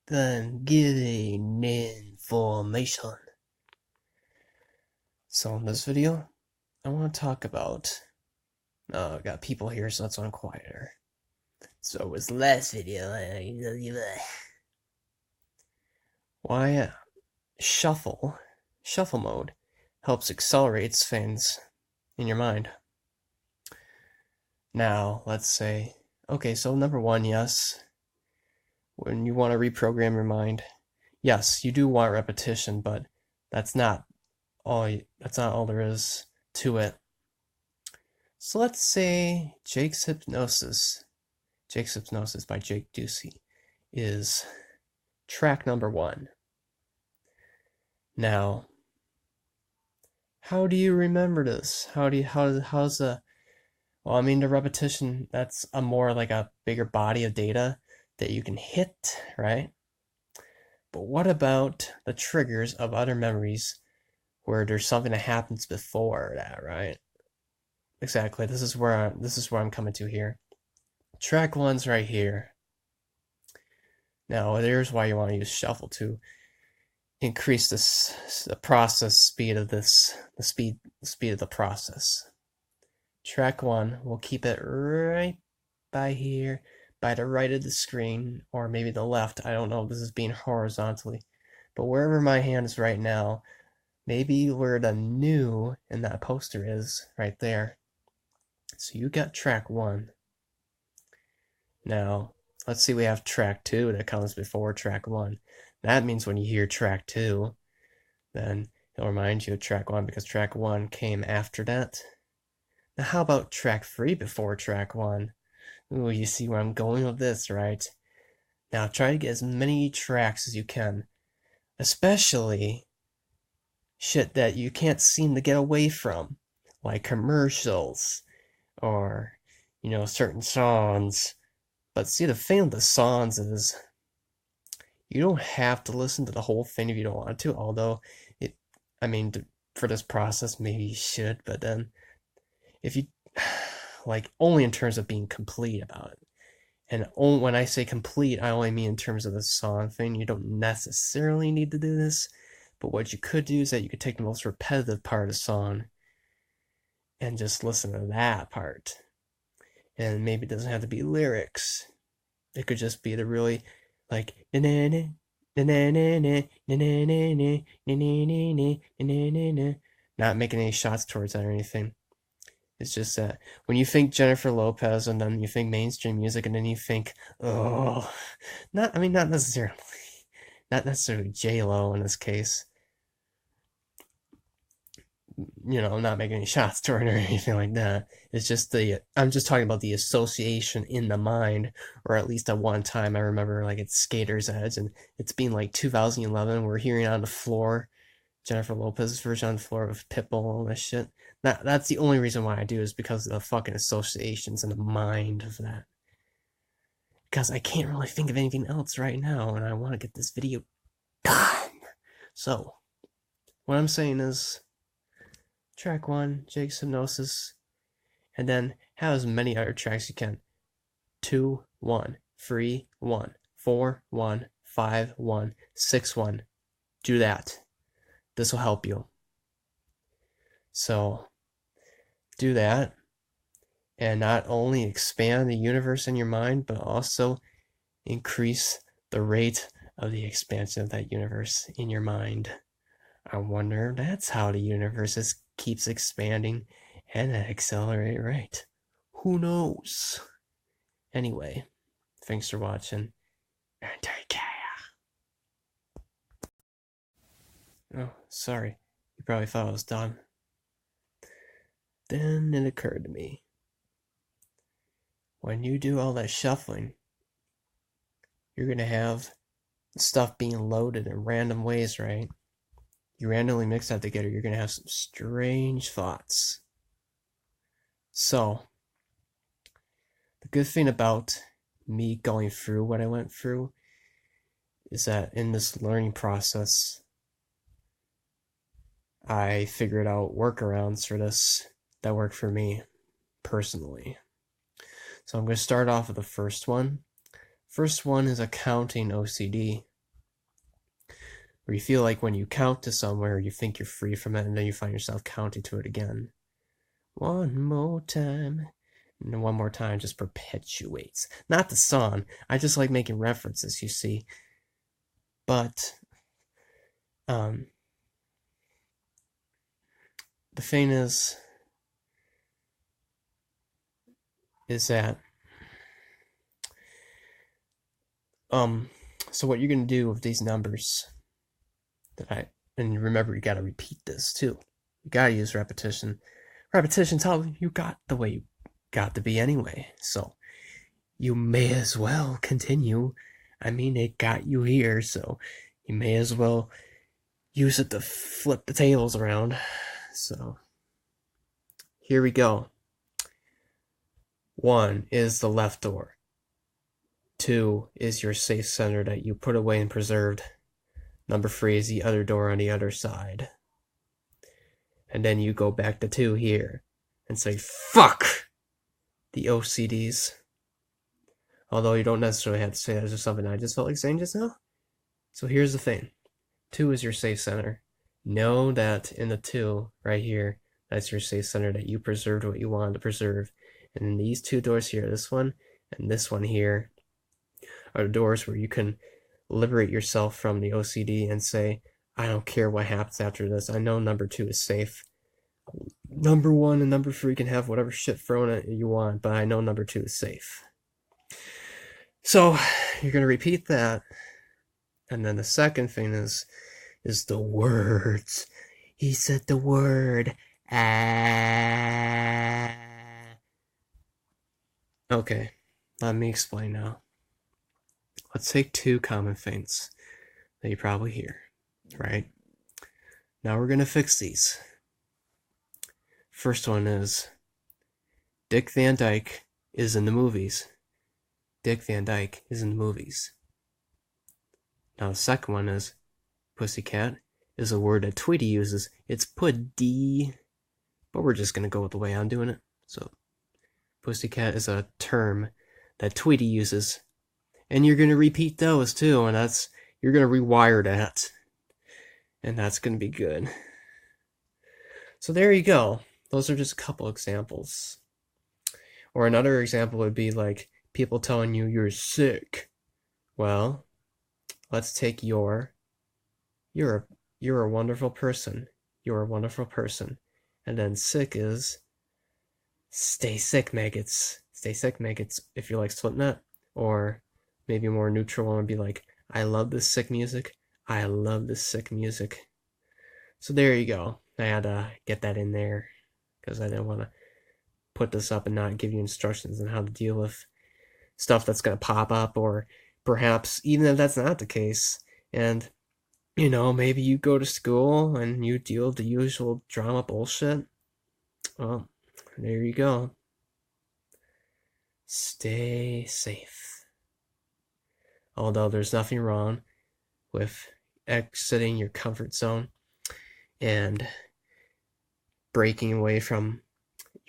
Then giving information. So in this video, I want to talk about. I got people here, so that's why I'm quieter. So with the last video, why shuffle mode helps accelerates things in your mind. Now let's say, okay, so number one, yes, when you want to reprogram your mind, yes, you do want repetition, but that's not all there is to it. So let's say Jake's Hypnosis by Jake Ducey is track number one. Now, how do you remember this? How's the well, I mean, the repetition, that's a more like a bigger body of data that you can hit, right? But what about the triggers of other memories where there's something that happens before that, right? Exactly. This is where I'm coming to here. Track one's right here. Now, there's why you want to use shuffle to increase the process speed of this, the speed of the process. Track one, we'll keep it right by here, by the right of the screen, or maybe the left. I don't know if this is being horizontally, but wherever my hand is right now, maybe where the new in that poster is, right there. So you got track one. Now, let's see, we have track two that comes before track one. That means when you hear track two, then it'll remind you of track one because track one came after that. Now, how about track three before track one? Ooh, you see where I'm going with this, right? Now, try to get as many tracks as you can, especially shit that you can't seem to get away from, like commercials or, certain songs. But see, the thing with the songs is you don't have to listen to the whole thing if you don't want to, although for this process, maybe you should, but then if you, like, only in terms of being complete about it. And when I say complete, I only mean in terms of the song thing. You don't necessarily need to do this, but what you could do is that you could take the most repetitive part of the song and just listen to that part. And maybe it doesn't have to be lyrics. It could just be the really, like, not making any shots towards that or anything. It's just that when you think Jennifer Lopez and then you think mainstream music and then you think, oh, not necessarily J-Lo in this case. I'm not making any shots toward her or anything like that. It's just I'm just talking about the association in the mind, or at least at one time I remember like it's Skater's Edge, and it's been like 2011. We're hearing on the floor, Jennifer Lopez's version on the floor of Pitbull, all this shit. That's the only reason why I do is because of the fucking associations in the mind of that. Because I can't really think of anything else right now, and I want to get this video done. So, what I'm saying is, track one, Jake's Hypnosis, and then have as many other tracks you can. 2, 1, 3, 1, 4, 1, 5, 1, 6, 1. Do that. This will help you. So, do that, and not only expand the universe in your mind, but also increase the rate of the expansion of that universe in your mind. I wonder if that's how the universe keeps expanding and at accelerate rate. Who knows? Anyway, thanks for watching, and take care. Oh, sorry. You probably thought I was done. Then it occurred to me. When you do all that shuffling, you're going to have stuff being loaded in random ways, right? You randomly mix that together, you're going to have some strange thoughts. So, the good thing about me going through what I went through is that in this learning process, I figured out workarounds for this that work for me personally. So I'm going to start off with the first one. First one is accounting OCD. Or you feel like when you count to somewhere, you think you're free from it, and then you find yourself counting to it again. One more time. And one more time just perpetuates. Not the song. I just like making references, you see. But, the thing is that, so what you're going to do with these numbers, and remember, you got to repeat this too. You got to use repetition. Repetition's how you got the way you got to be anyway. So you may as well continue. I mean, it got you here, so you may as well use it to flip the tables around. So here we go. 1 is the left door. 2 is your safe center that you put away and preserved. Number 3 is the other door on the other side. And then you go back to 2 here and say, fuck the OCDs. Although you don't necessarily have to say that, it's just something I just felt like saying just now. So here's the thing. 2 is your safe center. Know that in the 2 right here, that's your safe center, that you preserved what you wanted to preserve. And in these 2 doors here, this one and this one here, are the doors where you can liberate yourself from the OCD and say, I don't care what happens after this. I know number 2 is safe. Number 1 and number 3 can have whatever shit thrown at you want, but I know number 2 is safe. So you're going to repeat that. And then the second thing is the words. He said the word. Ah. Okay, let me explain now. Let's take 2 common things that you probably hear, right? Now we're going to fix these. First one is, Dick Van Dyke is in the movies. Dick Van Dyke is in the movies. Now the second one is, pussycat is a word that Tweety uses. It's puddy, but we're just going to go with the way I'm doing it. So, pussycat is a term that Tweety uses. And you're going to repeat those too, and you're going to rewire that. And that's going to be good. So there you go. Those are just a couple examples. Or another example would be like people telling you you're sick. Well, let's take you're a wonderful person. You're a wonderful person. And then sick is stay sick, maggots. Stay sick, maggots, if you like Slipknot. Or maybe a more neutral one would be like, I love this sick music. I love this sick music. So there you go. I had to get that in there because I didn't want to put this up and not give you instructions on how to deal with stuff that's going to pop up, or perhaps even if that's not the case, and maybe you go to school and you deal with the usual drama bullshit. Well, there you go. Stay safe. Although there's nothing wrong with exiting your comfort zone and breaking away from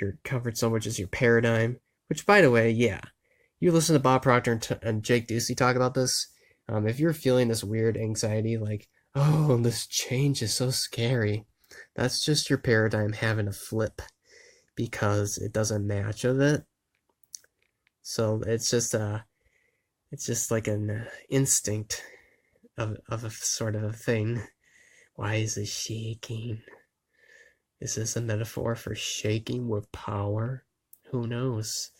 your comfort zone, which is your paradigm. Which, by the way, yeah, you listen to Bob Proctor and Jake Ducey talk about this. If you're feeling this weird anxiety, like, oh, this change is so scary, that's just your paradigm having a flip because it doesn't match with it. So it's just like an instinct of a sort of a thing. Why is it shaking? Is this a metaphor for shaking with power? Who knows?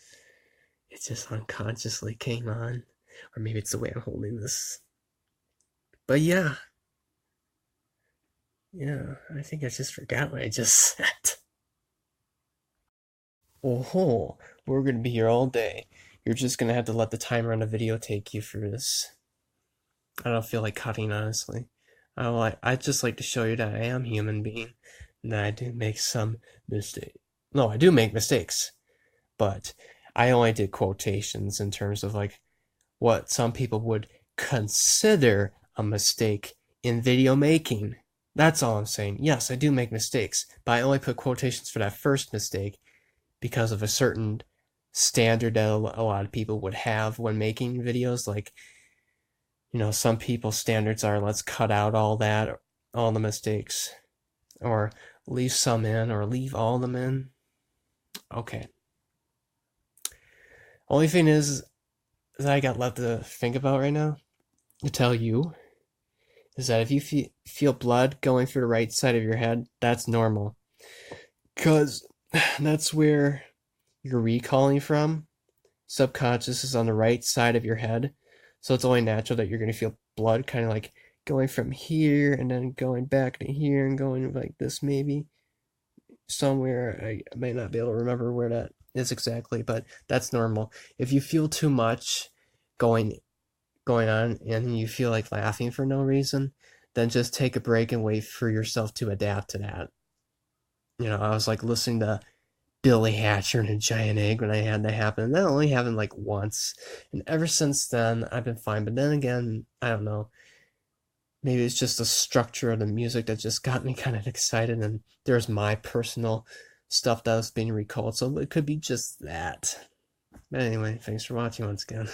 It just unconsciously came on. Or maybe it's the way I'm holding this. But yeah. I think I just forgot what I just said. Oh, we're going to be here all day. You're just going to have to let the timer on the video take you through this. I don't feel like cutting, honestly. I'd just like to show you that I am a human being, and that I do make some mistakes. No, I do make mistakes, but I only did quotations in terms of like what some people would consider a mistake in video making. That's all I'm saying. Yes, I do make mistakes, but I only put quotations for that first mistake because of a certain standard that a lot of people would have when making videos, like, some people's standards are let's cut out all that, all the mistakes, or leave some in, or leave all of them in. Okay. Only thing is that I got left to think about right now to tell you is that if you feel blood going through the right side of your head, that's normal. Because that's where you're recalling from. Subconscious is on the right side of your head. So it's only natural that you're going to feel blood kind of like going from here and then going back to here and going like this maybe. Somewhere, I may not be able to remember where that is exactly, but that's normal. If you feel too much going on and you feel like laughing for no reason, then just take a break and wait for yourself to adapt to that. I was like listening to Billy Hatcher and a Giant Egg when I had that happen, and that only happened like once. And ever since then, I've been fine. But then again, I don't know. Maybe it's just the structure of the music that just got me kind of excited, and there's my personal stuff that was being recalled, so it could be just that. But anyway, thanks for watching once again.